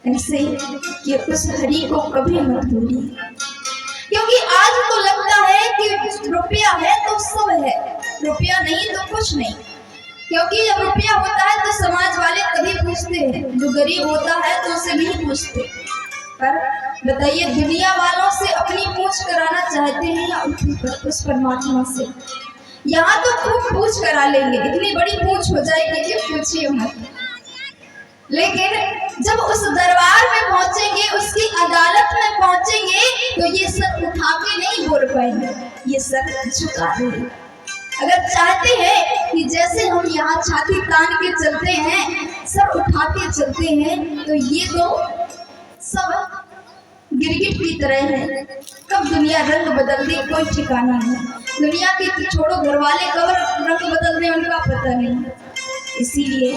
ऐसे कि उस हरि को कभी मत भूलिए, क्योंकि आज तो लगता है कि रुपया है तो सब है, रुपया नहीं तो कुछ नहीं। क्योंकि जब रुपया होता है तो समाज वाले तभी पूछते हैं, जो गरीब होता है तो उसे नहीं पूछते। पर बताइए, दुनिया वालों से अपनी पूछ कराना चाहते हैं या उस परमात्मा से? यहाँ तो खूब पूछ करा लेंगे, इतनी बड़ी पूछ हो जाएगी कि पूछिए मत। लेकिन जब उस दरबार में पहुंचेंगे, उसकी अदालत में पहुंचेंगे, तो ये सर उठा के नहीं बोल पाएंगे, ये सर झुका देंगे। अगर चाहते हैं कि जैसे हम यहाँ छाती तान के चलते हैं, सर उठा के चलते हैं, तो ये तो सब गिरगिट की तरह है। कब दुनिया रंग बदल दे कोई ठिकाना नहीं। दुनिया के छोड़ो, घर वाले कब रंग बदल दे उनका पता नहीं। इसीलिए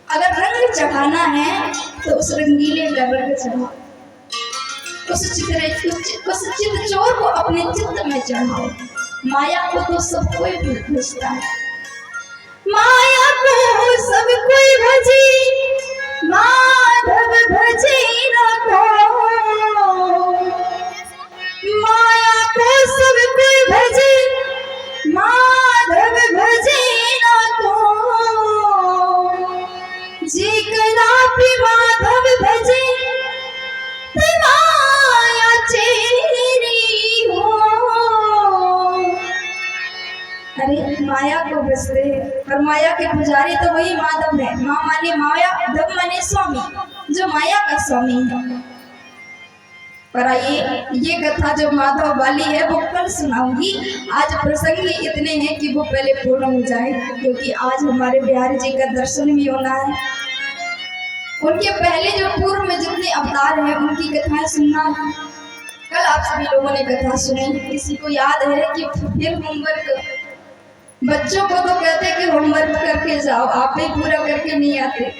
अगर रंग चढ़ाना है तो उस रंगीले का रंग चढ़ाओ, उस चित चोर को अपने चित्त में चढ़ाओ। माया को तो सब कोई भजता है, माया को सब कोई भजे, माधव भजे न कोई। माया को सब कोई भजे, माधव भजे न कोई। जेकरा पे माधव भजे ते माया चेरी हो। अरे माया को भजते हैं, और माया के पुजारी तो वही माधव है। माँ माने माया, धव माने स्वामी, जो माया का स्वामी है। पर आइए, ये कथा जो माधव वाली है वो कल सुनाऊंगी। आज प्रसंग इतने हैं कि वो पहले पूर्ण हो जाए, क्योंकि आज हमारे बिहारी जी का दर्शन भी होना है। उनके पहले जो पूर्व में जितने अवतार हैं उनकी कथाएं सुनना है। कल आप सभी लोगों ने कथा सुनी। किसी को याद है कि फिर होमवर्क, बच्चों को तो कहते कि होमवर्क करके जाओ, आप ही पूरा करके नहीं आते।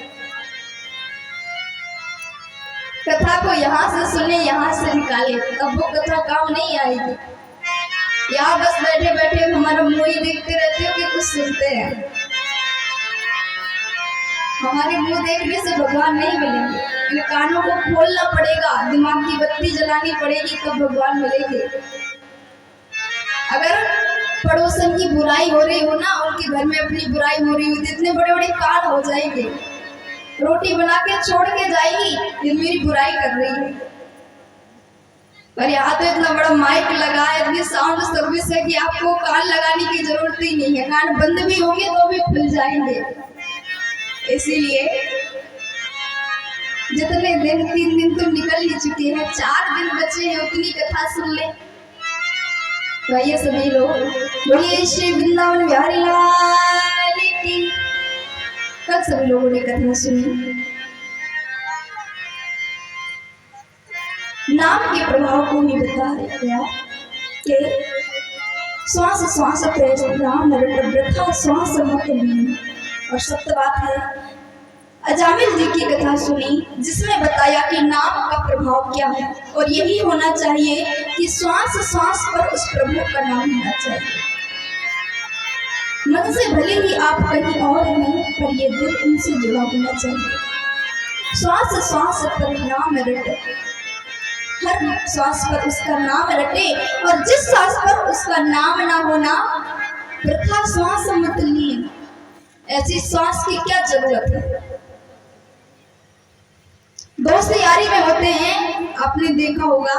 कथा को यहाँ से सुने, यहाँ से निकाले, तब वो कथा काम नहीं आएगी। यहाँ बस बैठे बैठे हमारा मुंह ही देखते रहते हो कि कुछ सुनते हैं। हमारे मुंह देखने से भगवान नहीं मिलेंगे, इन कानों को खोलना पड़ेगा, दिमाग की बत्ती जलानी पड़ेगी, तब भगवान मिलेंगे। अगर पड़ोसन की बुराई हो रही हो ना, उनके घर में अपनी बुराई हो रही हो, तो इतने बड़े बड़े कान हो जाएंगे। रोटी बना के छोड़ के जाएगी, ये मेरी बुराई कर रही है। पर यहाँ तो इतना बड़ा माइक लगा है, इतनी साउंड सर्विस है कि आपको कान लगाने की जरूरत ही नहीं है। कान बंद भी होंगे तो भी खुल जाएंगे। इसीलिए जितने दिन, 3 दिन तो निकल ही चुके हैं, 4 दिन बचे हैं, उतनी कथा सुन ले। तो आइए सभी लोग बोलिए श्री वृंदावन बिहारी लाल की। कल सभी लोगों ने कथा सुनी। नाम के प्रभाव को ही बता गया कि श्वास श्वास नाम वृथा श्वास मत लीन। और सत्य बात है, अजामिल जी की कथा सुनी जिसमें बताया कि नाम का प्रभाव क्या है, और यही होना चाहिए कि श्वास श्वास पर उस प्रभु का नाम होना चाहिए। मन से भले ही आप कहीं और हैं, पर ये दिल उनसे जुड़ा होना चाहिए। श्वास श्वास पर नाम रटे, हर श्वास पर उसका नाम रटे, और जिस श्वास पर उसका नाम ना होना, वृथा श्वास मत लीन। ऐसी श्वास की क्या जरूरत है? दोस्त यारी में होते हैं, आपने देखा होगा।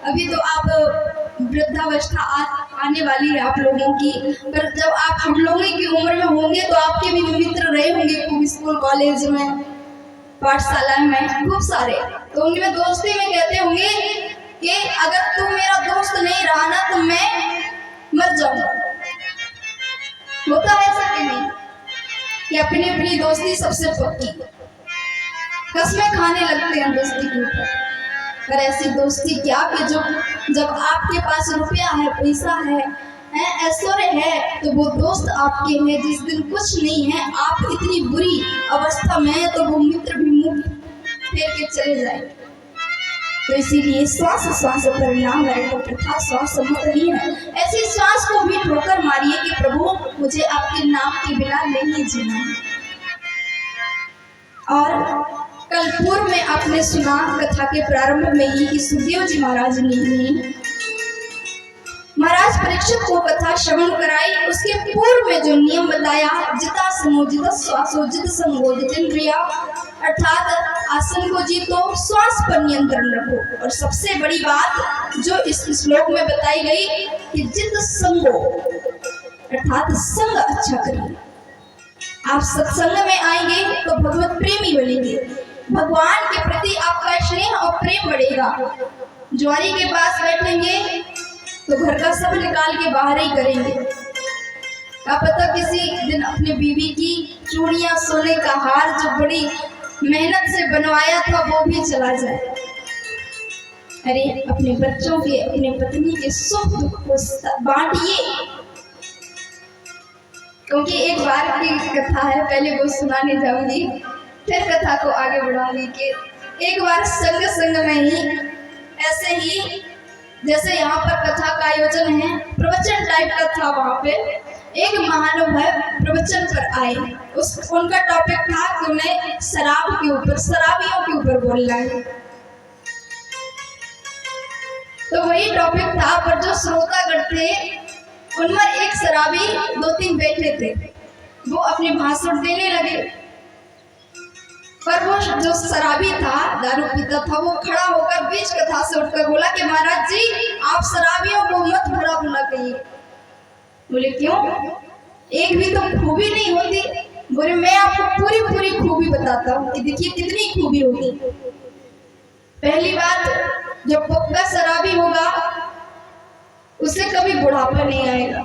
अभी तो आप वृद्धावस्था आने वाली है आप लोगों की, पर जब आप हम लोगों की उम्र में होंगे तो आपके भी मित्र रहे होंगे खूब, स्कूल कॉलेज में, पाठशाला में खूब सारे। तो उनमें दोस्ती में कहते होंगे कि अगर तू मेरा दोस्त नहीं रहा ना तो मैं मर जाऊंगा। होता है ऐसा कि नहीं कि अपनी अपनी दोस्ती सबसे पक्की, कसमें खाने लगते हैं दोस्ती के ऊपर। पर ऐसी दोस्ती क्या कि जो जब आपके पास रुपया है, पैसा है, ऐश्वर्य है, तो वो दोस्त आपके हैं। जिस दिन कुछ नहीं है, आप इतनी बुरी अवस्था में है, तो वो मित्र भी मुंह फेर के चले जाएंगे। तो इसीलिए श्वास श्वास पर नाम रटो, प्रथा श्वास मत लीन। ऐसी श्वास को भी ठोकर मारिए कि प्रभु मुझे आपके नाम के बिना नहीं जीना है। और कल पूर्व में आपने सुना कथा के प्रारंभ में ही कि सुखदेव जी महाराज ने महाराज परीक्षित को कथा श्रवण कराई। उसके पूर्व में जो नियम बताया, जिता समो जिता श्वासो जित संगो जितेंद्रिया, अर्थात आसन को जीतो, श्वास पर नियंत्रण रखो। और सबसे बड़ी बात जो इस श्लोक में बताई गई कि जित संगो, अर्थात संग अच्छा करिए। आप सत्संग में आएंगे तो भगवत प्रेमी बनेंगे, भगवान के प्रति आपका स्नेह और प्रेम बढ़ेगा। ज्वारी के पास बैठेंगे तो घर का सब निकाल के बाहर ही करेंगे। क्या पता किसी दिन अपने बीवी की चूड़ियां, सोने का हार जो बड़ी मेहनत से बनवाया था वो भी चला जाए। अरे अपने बच्चों के, अपने पत्नी के सुख दुख को बांटिए। क्योंकि एक बार की कथा है, पहले वो सुनाने जाऊंगी फिर कथा को आगे बढ़ाऊंगी। कि एक बार संग में ही ऐसे ही, जैसे यहाँ पर कथा का आयोजन है, प्रवचन टाइप का था, वहां पे एक महानुभाव प्रवचन पर आए। उनका टॉपिक था कि उन्हें शराब के ऊपर, शराबियों के ऊपर बोलना है। तो वही टॉपिक था, पर जो श्रोतागण थे उनमें एक शराबी 2-3 बैठे थे, वो अपने भाषण देने लगे। पर वो जो शराबी था, दारू पीता था, वो खड़ा होकर बीच कथा से उठकर बोला कि महाराज जी आप शराबियों को मत भला बुला कहिए। बोले क्यों? एक भी तो खूबी नहीं होती। बोले मैं आपको पूरी खूबी बताता हूँ कि देखिए कितनी खूबी होगी। पहली बात, जो पक्का शराबी होगा उसे कभी बुढ़ापा नहीं आएगा।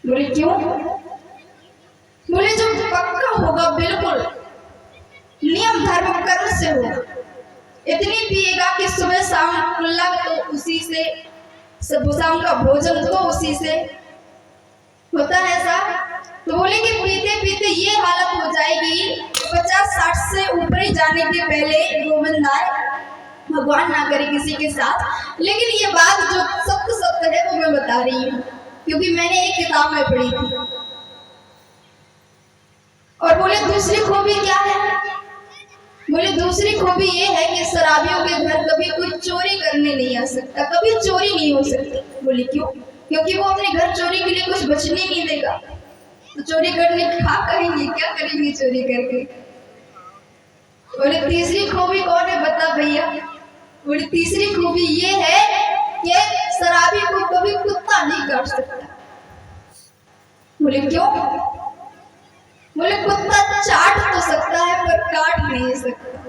बोले क्यों? बोले जो पक्का होगा बिल्कुल नियम धर्म कर्म से होगा। इतनी पिएगा कि सुबह शाम कुल्ला तो उसी से, शाम का भोजन तो उसी से होता है ऐसा। तो बोले कि पीते पीते ये हालत हो जाएगी 50-60 से ऊपर ही जाने के पहले गोविंद आए, भगवान ना करे किसी के साथ। लेकिन ये बात जो सत्य है वो मैं बता रही हूँ, क्योंकि मैंने एक किताब में पढ़ी थी। और बोले दूसरी खूबी क्या है? बोले दूसरी खूबी ये है कि शराबियों के घर कभी कोई चोरी करने नहीं आ सकता, कभी चोरी नहीं हो सकती। बोले क्यों? क्योंकि वो अपने घर चोरी के लिए कुछ बचने नहीं देगा। तो चोरी करने क्या करेंगे, क्या करेंगे चोरी करके? बोले तीसरी खूबी कौन है बता भैया? बोले तीसरी खूबी ये है कि शराबी को कभी कुत्ता नहीं काट सकता। बोले क्यों? बोले कुत्ता चाट तो सकता है पर काट नहीं सकता।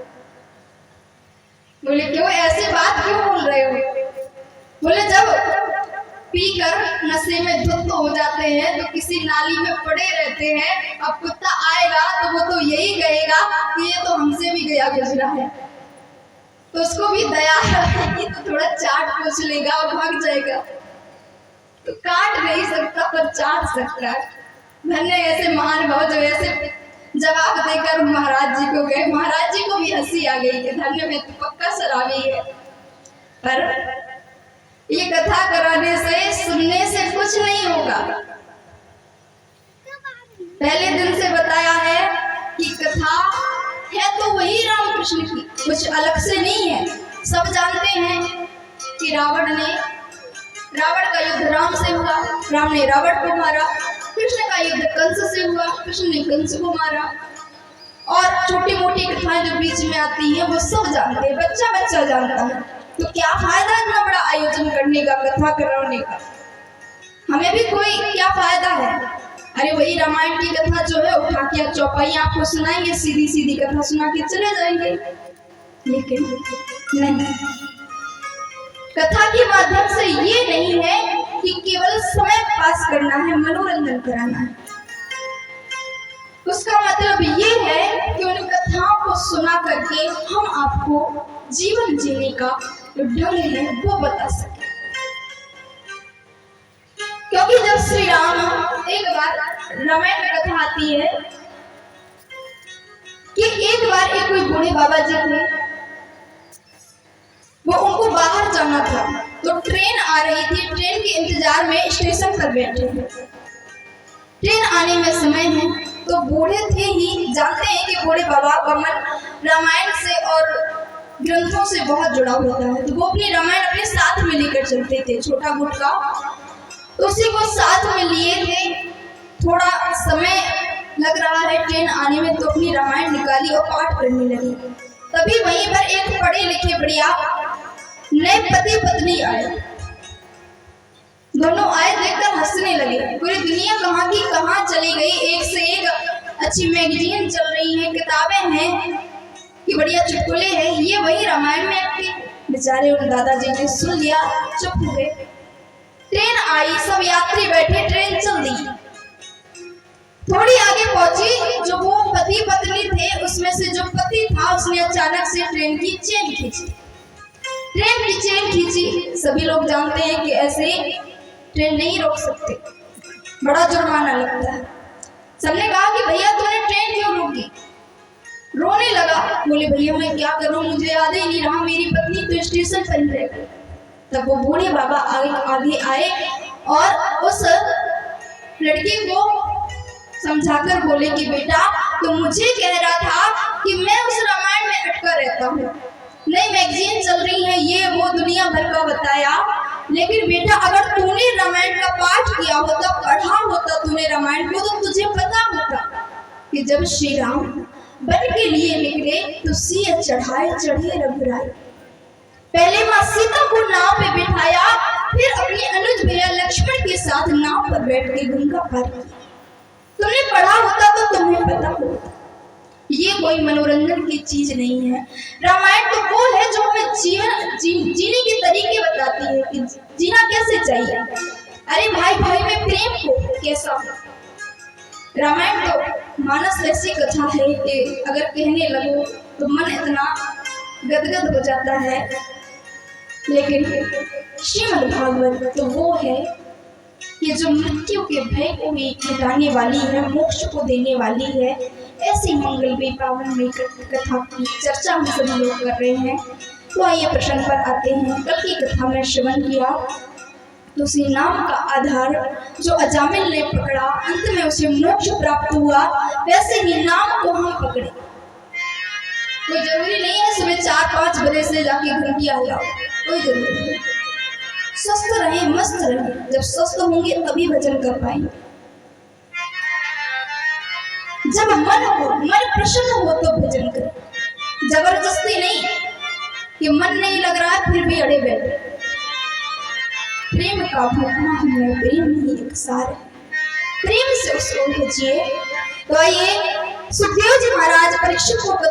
बोले क्यों, ऐसी बात क्यों बोल रहे हो? बोले जब पीकर नशे में धुत हो जाते हैं तो किसी नाली में पड़े रहते हैं, अब कुत्ता आएगा तो वो तो यही कहेगा कि ये तो हमसे भी गया गुजरा है, तो उसको भी दया आएगी तो थोड़ा चाट पूछ लेगा और भाग जाएगा। तो काट नहीं सकता पर चाट सकता है। धन्य ऐसे महान भाव जो ऐसे जवाब देकर महाराज जी को गए। महाराज जी को भी हंसी आ गई कि धन्य में तो पक्का शराबी है। पर ये कथा कराने से, सुनने से कुछ नहीं होगा। पहले दिन से बताया है कि कथा है तो वही रामकृष्ण की, कुछ अलग से नहीं है। सब जानते हैं कि रावण का युद्ध राम से हुआ, राम ने रावण को मारा। कृष्ण का युद्ध कंस से हुआ, कृष्ण ने कंस को मारा। और छोटी मोटी कथाएं जो बीच में आती हैं वो सब जानते हैं, बच्चा जानता है। तो क्या फायदा इतना बड़ा आयोजन करने का, कथा कराने का? हमें भी कोई क्या फायदा है? अरे वही रामायण की कथा जो है उठा के चौपाई आपको सुनाएंगे, सीधी कथा सुना के चले जाएंगे। लेकिन नहीं, कथा के माध्यम से ये नहीं है कि केवल समय पास करना है, मनोरंजन कराना है। उसका मतलब ये है कि उन कथाओं को सुना करके हम आपको जीवन जीने का जो ढंग है वो बता सके। क्योंकि जब श्री राम, एक बार रामायण में कथा आती है कि एक बार एक कोई बूढ़े बाबा जी थे, वो उनको बाहर जाना था तो ट्रेन आ रही थी। ट्रेन के इंतजार में स्टेशन पर बैठे हैं। ट्रेन आने में समय है तो बूढ़े थे ही, जानते हैं कि बूढ़े बाबा का मन रामायण से और ग्रंथों से बहुत जुड़ा होता है, तो वो अपनी रामायण अपने साथ में लेकर चलते थे। छोटा गुटका उसी को साथ में लिए थे। थोड़ा समय लग रहा है ट्रेन आने में, तो अपनी रामायण निकाली और पाठ करने लगी। तभी वहीं पर एक पढ़े लिखे बढ़िया नए पति पत्नी आए। दोनों आए, देखकर हंसने लगे। पूरी दुनिया कहाँ की कहाँ चली गई, एक से एक अच्छी मैगजीन चल रही है, किताबें हैं कि बढ़िया चुटकुले हैं, ये वही रामायण में एक्टिंग। बेचारे उन दादाजी ने सुन लिया, चुप हो गए। ट्रेन आई, सब यात्री बैठे, ट्रेन चल दी। थोड़ी आगे पहुंची, जो वो पति पत्नी थे उसमें से जो पति था उसने अचानक से ट्रेन की चेन खींची। ट्रेन की चेन खींची। सभी लोग जानते हैं कि ऐसे ट्रेन नहीं रोक सकते, बड़ा जुर्माना लगता है। सबने कहा कि भैया तूने ट्रेन क्यों रोकी? रोने लगा, बोले भैया मैं क्या करूं, मुझे याद ही नहीं रहा, मेरी पत्नी तो स्टेशन पर ही रह गई। तब वो बूढ़े बाबा आगे आए और उस लड़के को समझाकर बोले कि बेटा तो मुझे कह रहा था कि मैं उस रामायण में अटका रहता हूँ, नई मैगजीन चल रही है, ये वो दुनिया भर का बताया, लेकिन बेटा अगर तूने रामायण का पाठ किया होता, पढ़ा होता तूने रामायण को, तो तुझे पता होता कि जब श्री राम बन के लिए निकले तो सिर चढ़ाए चढ़े रघुराई। पहले माँ सीता को नाव पे बिठाया, फिर अपने अनुज भैया लक्ष्मण के साथ नाव पर बैठ के गंगा पार की। तुमने पढ़ा होता तो तुम्हें पता होता। ये कोई मनोरंजन की चीज नहीं है। रामायण तो वो है जो हमें जीने के तरीके बताती है कि जीना कैसे चाहिए। अरे भाई भाई में प्रेम को कैसा हो। रामायण तो मानस ऐसी कथा है कि अगर कहने लगो तो मन इतना गदगद हो जाता है, लेकिन श्रीमद् भागवत तो वो है कि जो मृत्यु के भय को भी मिटाने वाली है, मोक्ष को देने वाली है। ऐसी मंगलमयी पावन में कथा की चर्चा हम सभी लोग कर रहे हैं। तो आइए प्रश्न पर आते हैं। कल की कथा में श्रवण किया तो उसी नाम का आधार जो अजामिल ने पकड़ा, अंत में उसे मोक्ष प्राप्त हुआ, वैसे ही नाम को हम पकड़े। कोई जरूरी नहीं है सुबह 4-5 बजे से जाके घंटी आ जाओ, कोई जरूरी नहीं। स्वस्थ रहे, मस्त रहे। जब स्वस्थ होंगे तभी भजन कर पाएंगे। जब मन प्रसन्न हो तो भजन करें, जबरदस्ती नहीं कि मन नहीं लग रहा है फिर भी अड़े बैठे। प्रेम का भूखना हमें प्रेम ही एक सार है, प्रेम से उसको भजिए। तो आइए सुखदेव जी महाराज परीक्षित को